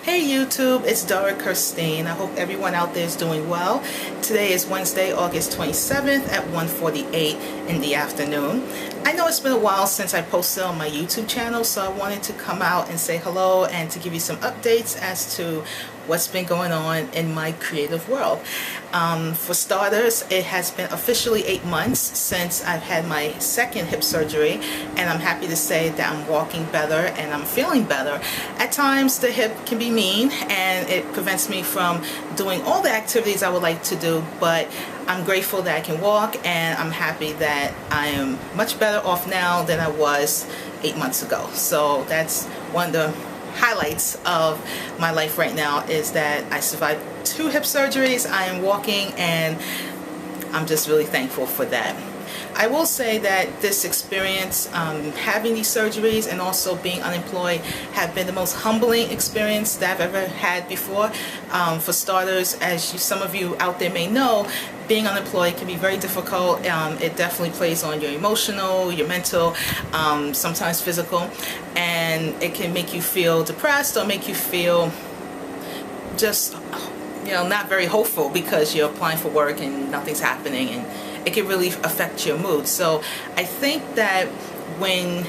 Hey YouTube, it's Dora Kirstine. I hope everyone out there is doing well. Today is Wednesday, August 27th at 1:48 in the afternoon. I know it's been a while since I posted on my YouTube channel, so I wanted to come out and say hello and to give you some updates as to what's been going on in my creative world. For starters, it has been officially 8 months since I've had my second hip surgery, and I'm happy to say that I'm walking better and I'm feeling better. At times the hip can be mean and it prevents me from doing all the activities I would like to do, but I'm grateful that I can walk, and I'm happy that I am much better off now than I was 8 months ago. So that's one of the highlights of my life right now, is that I survived 2 hip surgeries. I am walking, and I'm just really thankful for that. I will say that this experience, having these surgeries and also being unemployed, have been the most humbling experience that I've ever had before. For starters, as some of you out there may know, being unemployed can be very difficult. It definitely plays on your emotional, your mental, sometimes physical, and it can make you feel depressed or make you feel just, not very hopeful because you're applying for work and nothing's happening, and it can really affect your mood. So I think that when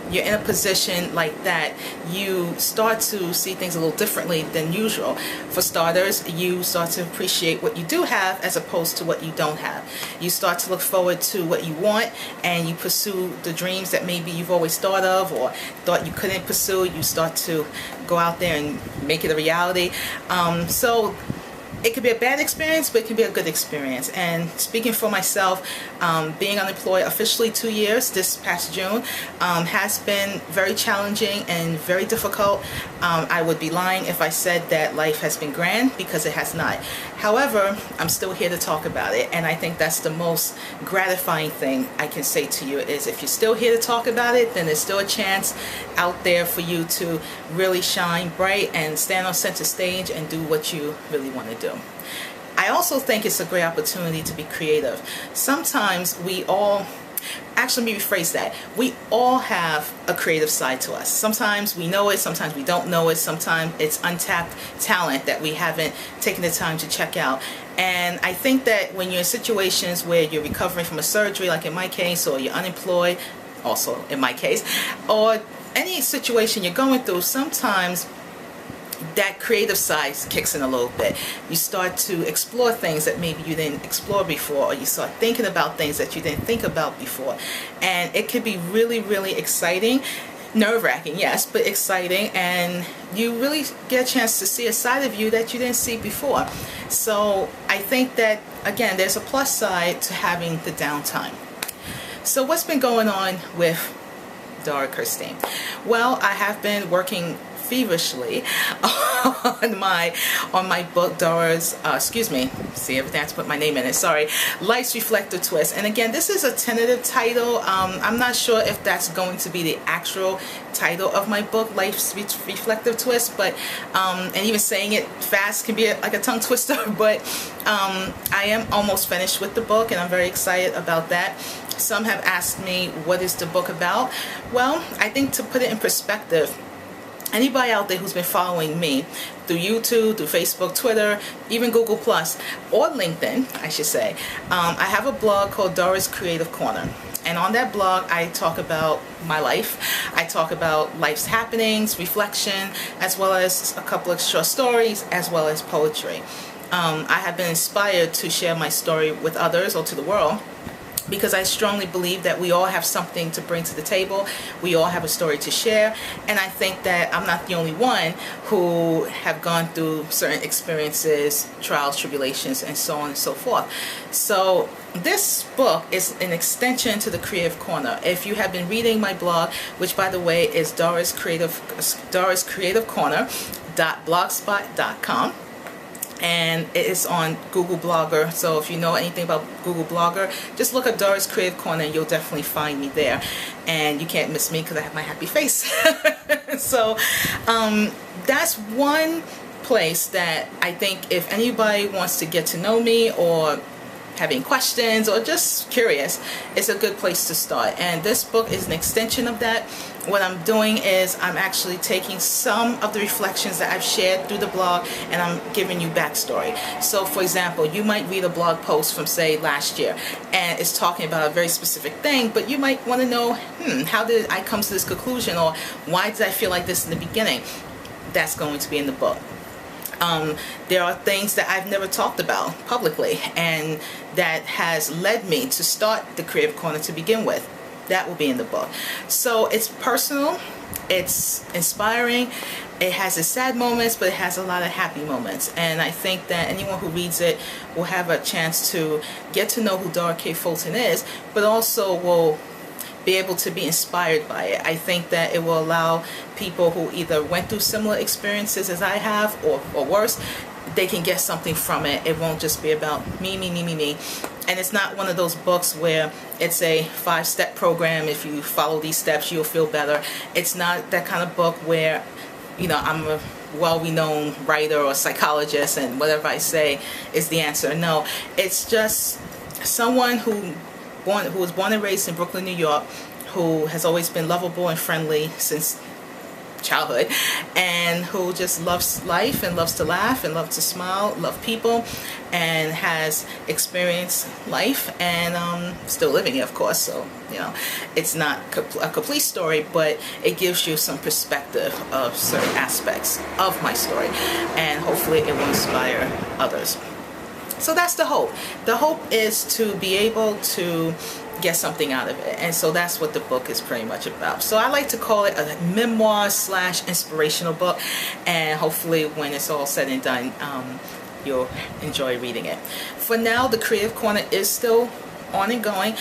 you're in a position like that, you start to see things a little differently than usual. For starters, you start to appreciate what you do have as opposed to what you don't have. You start to look forward to what you want, and you pursue the dreams that maybe you've always thought of or thought you couldn't pursue. You start to go out there and make it a reality. So it could be a bad experience, but it can be a good experience. And speaking for myself, being unemployed officially 2 years this past June has been very challenging and very difficult. I would be lying if I said that life has been grand, because it has not. However, I'm still here to talk about it, and I think that's the most gratifying thing I can say to you, is if you're still here to talk about it, then there's still a chance out there for you to really shine bright and stand on center stage and do what you really want to do. I also think it's a great opportunity to be creative. Sometimes we all, actually let me rephrase that, we all have a creative side to us. Sometimes we know it, sometimes we don't know it, sometimes it's untapped talent that we haven't taken the time to check out. And I think that when you're in situations where you're recovering from a surgery, like in my case, or you're unemployed, also in my case, or any situation you're going through, sometimes that creative side kicks in a little bit. You start to explore things that maybe you didn't explore before, or you start thinking about things that you didn't think about before, and it could be really, really exciting. Nerve-wracking, yes, but exciting, and you really get a chance to see a side of you that you didn't see before. So I think that, again, there's a plus side to having the downtime. So what's been going on with Dora Kirstine? Well, I have been working feverishly on my book, Dora's, see, everything I have to put my name in it, sorry, Life's Reflective Twist. And again, this is a tentative title. I'm not sure if that's going to be the actual title of my book, Life's Reflective Twist, but and even saying it fast can be like a tongue twister, but I am almost finished with the book, and I'm very excited about that. Some have asked me, what is the book about? Well, I think, to put it in perspective, anybody out there who's been following me through YouTube, through Facebook, Twitter, even Google+, or LinkedIn, I should say, I have a blog called Dora's Creative Corner. And on that blog, I talk about my life. I talk about life's happenings, reflection, as well as a couple of short stories, as well as poetry. I have been inspired to share my story with others, or to the world, because I strongly believe that we all have something to bring to the table. We all have a story to share, and I think that I'm not the only one who have gone through certain experiences, trials, tribulations, and so on and so forth. So this book is an extension to the Creative Corner. If you have been reading my blog, which by the way is Dora's Creative Corner.blogspot.com, and it is on Google Blogger. So if you know anything about Google Blogger, just look up Dora's Creative Corner and you'll definitely find me there. And you can't miss me because I have my happy face. So that's one place that I think if anybody wants to get to know me, or having questions, or just curious, it's a good place to start. And this book is an extension of that. what I'm doing is I'm actually taking some of the reflections that I've shared through the blog, and I'm giving you backstory. So for example, you might read a blog post from, say, last year, and it's talking about a very specific thing, but you might want to know, how did I come to this conclusion, or why did I feel like this in the beginning? That's going to be in the book. There are things that I've never talked about publicly, and that has led me to start the Creative Corner to begin with. That will be in the book. So it's personal, it's inspiring, it has its sad moments, but it has a lot of happy moments. And I think that anyone who reads it will have a chance to get to know who Dora K. Fulton is, but also will be able to be inspired by it. I think that it will allow people who either went through similar experiences as I have, or worse, they can get something from it. It won't just be about me. And it's not one of those books where it's a 5-step program. If you follow these steps, you'll feel better. It's not that kind of book where, I'm a well-renowned writer or psychologist and whatever I say is the answer. No, it's just someone who was born and raised in Brooklyn, New York, who has always been lovable and friendly since childhood, and who just loves life and loves to laugh and loves to smile, love people, and has experienced life and still living it, of course. So it's not a complete story, but it gives you some perspective of certain aspects of my story, and hopefully it will inspire others. So that's the hope. The hope is to be able to get something out of it, and so that's what the book is pretty much about. So I like to call it a memoir / inspirational book, and hopefully when it's all said and done, you'll enjoy reading it. For now, the Creative Corner is still on and going.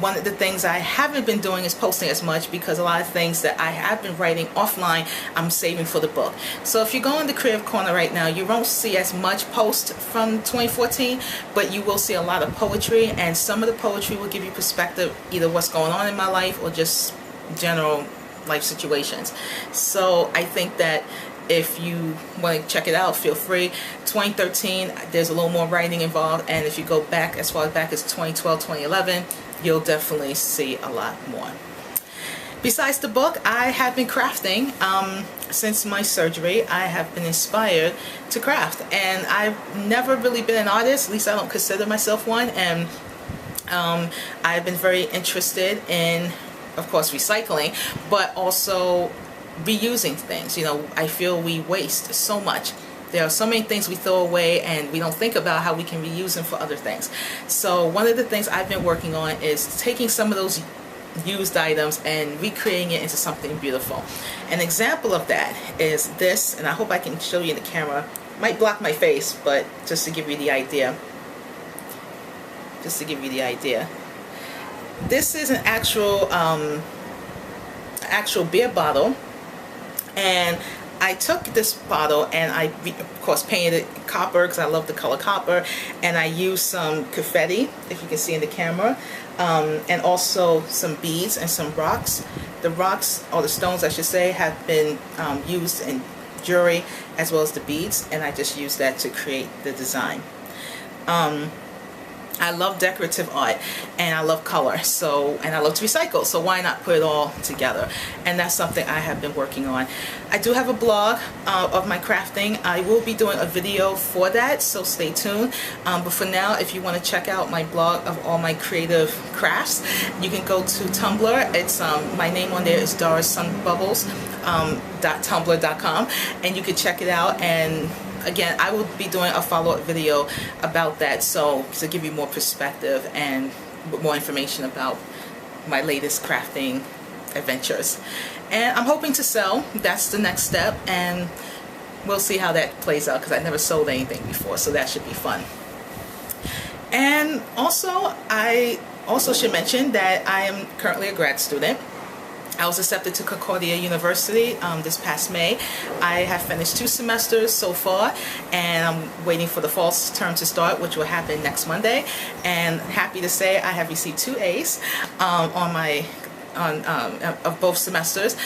One of the things I haven't been doing is posting as much, because a lot of things that I have been writing offline I'm saving for the book. So if you go in the Creative Corner right now, you won't see as much post from 2014, but you will see a lot of poetry, and some of the poetry will give you perspective, either what's going on in my life or just general life situations. So I think that if you want to check it out, feel free. 2013, there's a little more writing involved, and if you go back as far back as 2012, 2011, you'll definitely see a lot more. Besides the book, I have been crafting. Since my surgery, I have been inspired to craft, and I've never really been an artist, at least I don't consider myself one, and I've been very interested in, of course, recycling, but also reusing things. I feel we waste so much. There are so many things we throw away, and we don't think about how we can reuse them for other things. So one of the things I've been working on is taking some of those used items and recreating it into something beautiful. An example of that is this, and I hope I can show you in the camera. Might block my face, but just to give you the idea. This is an actual beer bottle, and I took this bottle and I, of course, painted it copper because I love the color copper, and I used some confetti, if you can see in the camera, and also some beads and some rocks. The rocks, or the stones I should say, have been used in jewelry, as well as the beads, and I just used that to create the design. I love decorative art, and I love color, and I love to recycle, so why not put it all together? And that's something I have been working on. I do have a blog of my crafting. I will be doing a video for that, so stay tuned. But for now, if you want to check out my blog of all my creative crafts, you can go to Tumblr. It's my name on there is dorasunbubbles.tumblr.com, and you can check it out. And again, I will be doing a follow-up video about that, so to give you more perspective and more information about my latest crafting adventures. And I'm hoping to sell. That's the next step, and we'll see how that plays out, because I never sold anything before, so that should be fun. And also, I also should mention that I am currently a grad student. I was accepted to Concordia University this past May. I have finished 2 semesters so far, and I'm waiting for the fall term to start, which will happen next Monday. And happy to say I have received 2 A's on my of both semesters.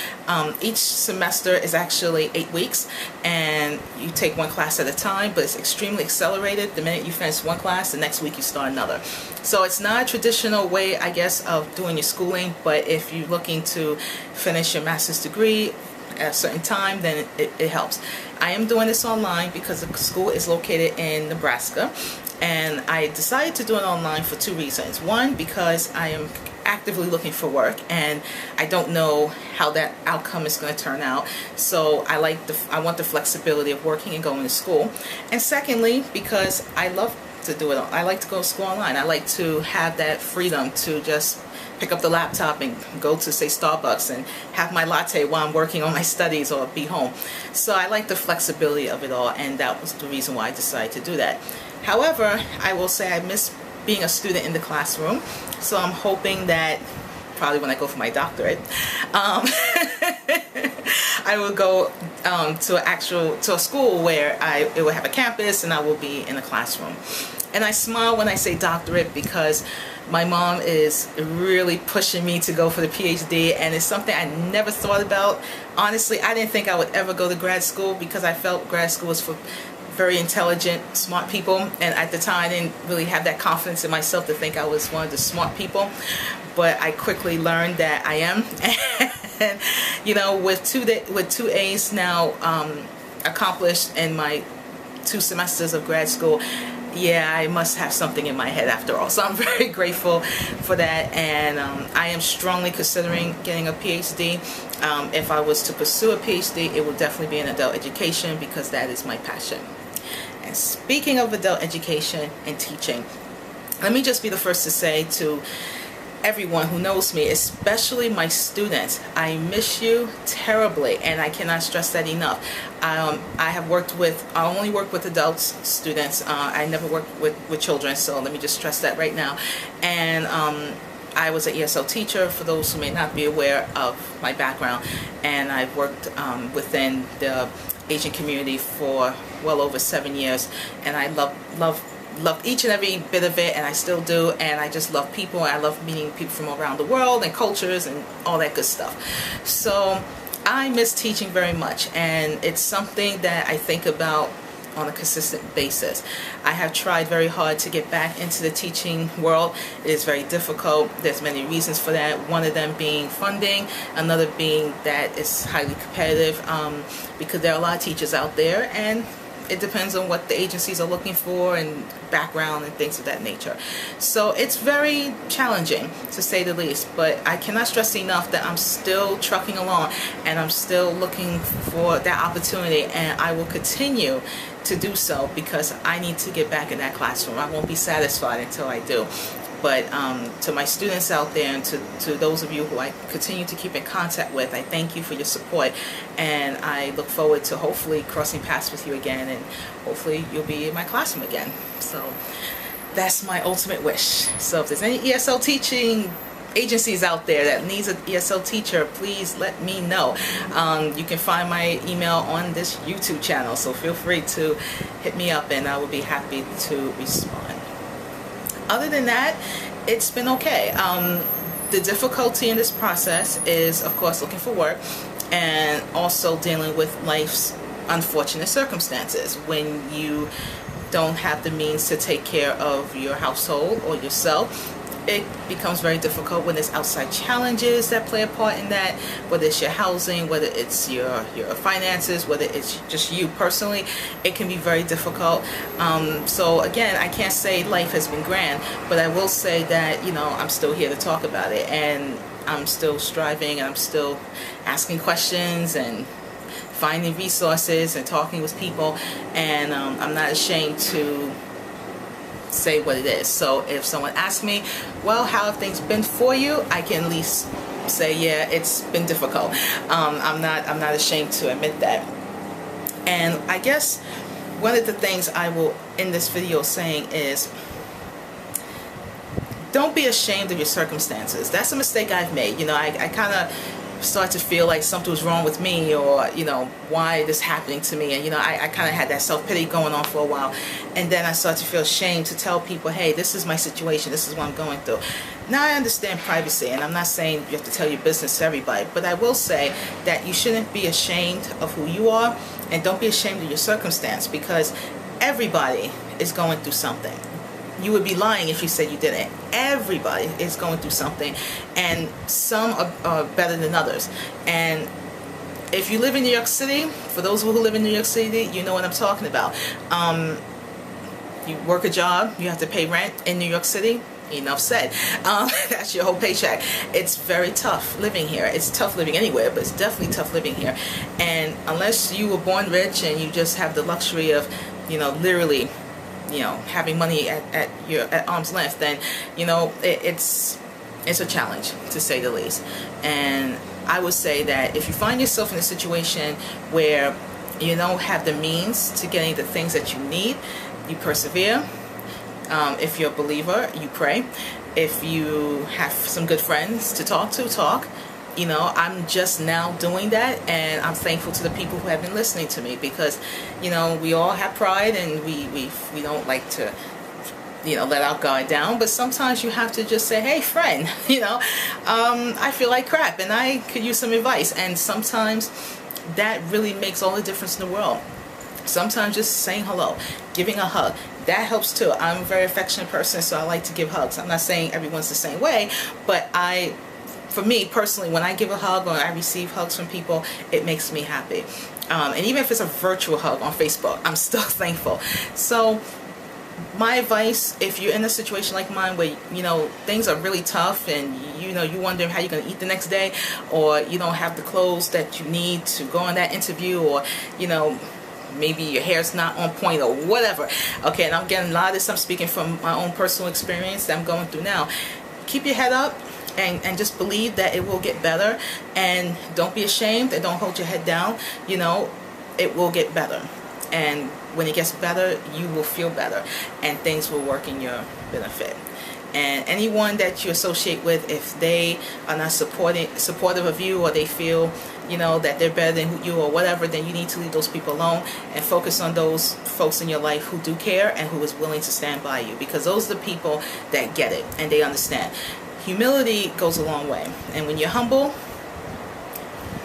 Each semester is actually 8 weeks, and you take one class at a time, but it's extremely accelerated. The minute you finish one class, the next week you start another. So it's not a traditional way, I guess, of doing your schooling, but if you're looking to finish your master's degree at a certain time, then it helps. I am doing this online because the school is located in Nebraska, and I decided to do it online for 2 reasons. One, because I am actively looking for work, and I don't know how that outcome is going to turn out. So I want the flexibility of working and going to school. And secondly, because I love to do it. I like to go to school online. I like to have that freedom to just pick up the laptop and go to, say, Starbucks and have my latte while I'm working on my studies or be home. So I like the flexibility of it all, and that was the reason why I decided to do that. However, I will say I miss being a student in the classroom, so I'm hoping that probably when I go for my doctorate, I will go to a school where it will have a campus and I will be in a classroom. And I smile when I say doctorate because my mom is really pushing me to go for the PhD, and it's something I never thought about. Honestly, I didn't think I would ever go to grad school because I felt grad school was for very intelligent, smart people, and at the time I didn't really have that confidence in myself to think I was one of the smart people. But I quickly learned that I am. And you know, with two A's now accomplished in my 2 semesters of grad school, yeah, I must have something in my head after all. So I'm very grateful for that, and I am strongly considering getting a PhD. If I was to pursue a PhD, it would definitely be in adult education because that is my passion. And speaking of adult education and teaching, let me just be the first to say to everyone who knows me, especially my students, I miss you terribly, and I cannot stress that enough. I only work with adult students. I never work with children, so let me just stress that right now. And I was an ESL teacher, for those who may not be aware of my background, and I've worked within the Asian community for well over 7 years, and I loved each and every bit of it, and I still do, and I just love people. I love meeting people from around the world and cultures and all that good stuff. So I miss teaching very much, and it's something that I think about on a consistent basis. I have tried very hard to get back into the teaching world. It is very difficult. There's many reasons for that. One of them being funding, another being that it's highly competitive because there are a lot of teachers out there, and it depends on what the agencies are looking for and background and things of that nature. So it's very challenging, to say the least, but I cannot stress enough that I'm still trucking along, and I'm still looking for that opportunity, and I will continue to do so because I need to get back in that classroom. I won't be satisfied until I do. But to my students out there, and to those of you who I continue to keep in contact with, I thank you for your support, and I look forward to hopefully crossing paths with you again, and hopefully you'll be in my classroom again. So that's my ultimate wish. So if there's any ESL teaching agencies out there that needs an ESL teacher, please let me know. You can find my email on this YouTube channel, so feel free to hit me up and I will be happy to respond. Other than that, it's been okay. The difficulty in this process is, of course, looking for work, and also dealing with life's unfortunate circumstances when you don't have the means to take care of your household or yourself. It becomes very difficult when there's outside challenges that play a part in that, whether it's your housing, whether it's your finances, whether it's just you personally. It can be very difficult. So again, I can't say life has been grand, but I will say that, you know, I'm still here to talk about it, and I'm still striving, and I'm still asking questions and finding resources and talking with people, and I'm not ashamed to say what it is. So if someone asks me, well, how have things been for you, I can at least say, yeah, it's been difficult. I'm not ashamed to admit that. And I guess one of the things I will end this video saying is, don't be ashamed of your circumstances. That's a mistake I've made. You know, I kind of start to feel like something was wrong with me, or why this happening to me, and I kind of had that self-pity going on for a while, and then I started to feel ashamed to tell people, hey, this is my situation, this is what I'm going through. Now I understand privacy, and I'm not saying you have to tell your business to everybody, but I will say that you shouldn't be ashamed of who you are, and don't be ashamed of your circumstance, because everybody is going through something. You would be lying if you said you didn't. Everybody is going through something, and some are better than others. And if you live in New York City, for those who live in New York City, you know what I'm talking about. You work a job, you have to pay rent in New York City. Enough said. That's your whole paycheck. It's very tough living here. It's tough living anywhere, but it's definitely tough living here. And unless you were born rich and you just have the luxury of, literally, having money at arm's length, then it's a challenge, to say the least. And I would say that if you find yourself in a situation where you don't have the means to getting the things that you need, you persevere. If you're a believer, you pray. If you have some good friends to talk to, talk. I'm just now doing that, and I'm thankful to the people who have been listening to me, because we all have pride, and we don't like to let our guard down, but sometimes you have to just say, hey friend, I feel like crap and I could use some advice. And sometimes that really makes all the difference in the world. Sometimes just saying hello, giving a hug, that helps too. I'm a very affectionate person, so I like to give hugs. I'm not saying everyone's the same way, but for me personally, when I give a hug or I receive hugs from people, it makes me happy. And even if it's a virtual hug on Facebook, I'm still thankful. So my advice, if you're in a situation like mine where things are really tough, and you're wondering how you're going to eat the next day, or you don't have the clothes that you need to go on that interview, or maybe your hair's not on point or whatever. Okay, and I'm getting a lot of this, I'm speaking from my own personal experience that I'm going through now. Keep your head up and just believe that it will get better, and don't be ashamed and don't hold your head down. It will get better, and when it gets better, you will feel better, and things will work in your benefit. And anyone that you associate with, if they are not supportive of you, or they feel that they're better than you or whatever, then you need to leave those people alone and focus on those folks in your life who do care and who is willing to stand by you, because those are the people that get it and they understand. Humility goes a long way, and when you're humble,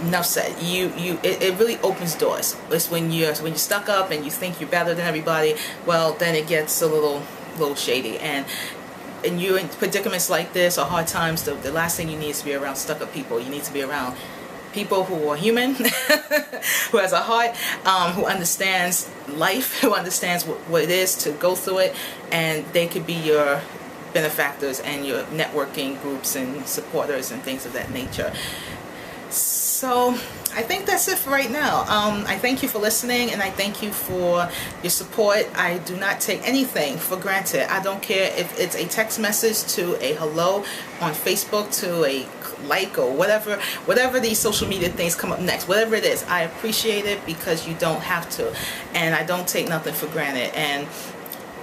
enough said. It really opens doors. It's when you're stuck up and you think you're better than everybody, well, then it gets a little shady. And you're in predicaments like this or hard times, the last thing you need is to be around stuck up people. You need to be around people who are human, who has a heart, who understands life, who understands what it is to go through it, and they could be your benefactors and your networking groups and supporters and things of that nature. So I think that's it for right now. I thank you for listening, and I thank you for your support. I do not take anything for granted. I don't care if it's a text message to a hello on Facebook, to a like, or whatever these social media things come up next, whatever it is. I appreciate it because you don't have to, and I don't take nothing for granted. And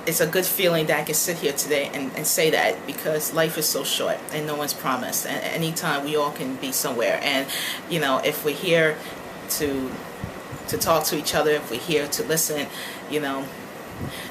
it's a good feeling that I can sit here today and say that, because life is so short and no one's promised, and anytime we all can be somewhere. And if we're here to talk to each other, if we're here to listen,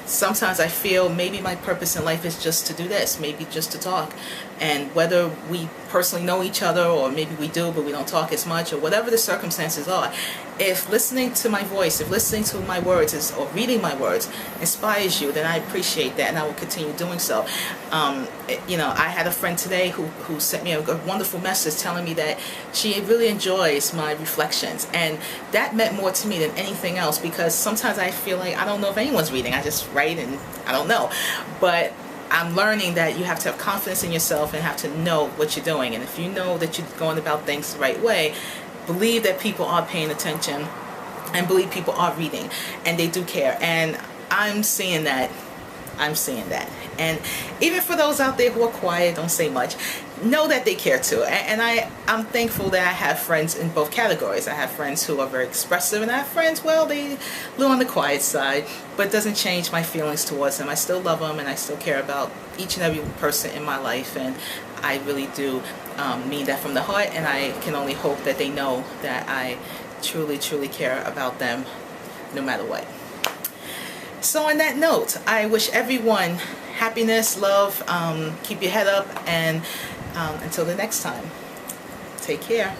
sometimes I feel maybe my purpose in life is just to do this, maybe just to talk. And whether we personally know each other, or maybe we do but we don't talk as much, or whatever the circumstances are, if listening to my voice, if listening to my words or reading my words inspires you, then I appreciate that, and I will continue doing so. I had a friend today who sent me a wonderful message telling me that she really enjoys my reflections, and that meant more to me than anything else, because sometimes I feel like I don't know if anyone's reading. I just write and I don't know. But I'm learning that you have to have confidence in yourself and have to know what you're doing. And if you know that you're going about things the right way, believe that people are paying attention, and believe people are reading and they do care. And I'm seeing that I'm seeing that. And even for those out there who are quiet, don't say much, know that they care too. And I'm thankful that I have friends in both categories. I have friends who are very expressive, and I have friends, well, they a little on the quiet side, but it doesn't change my feelings towards them. I still love them, and I still care about each and every person in my life, and I really do mean that from the heart, and I can only hope that they know that I truly, truly care about them no matter what. So on that note, I wish everyone happiness, love, keep your head up, and until the next time, take care.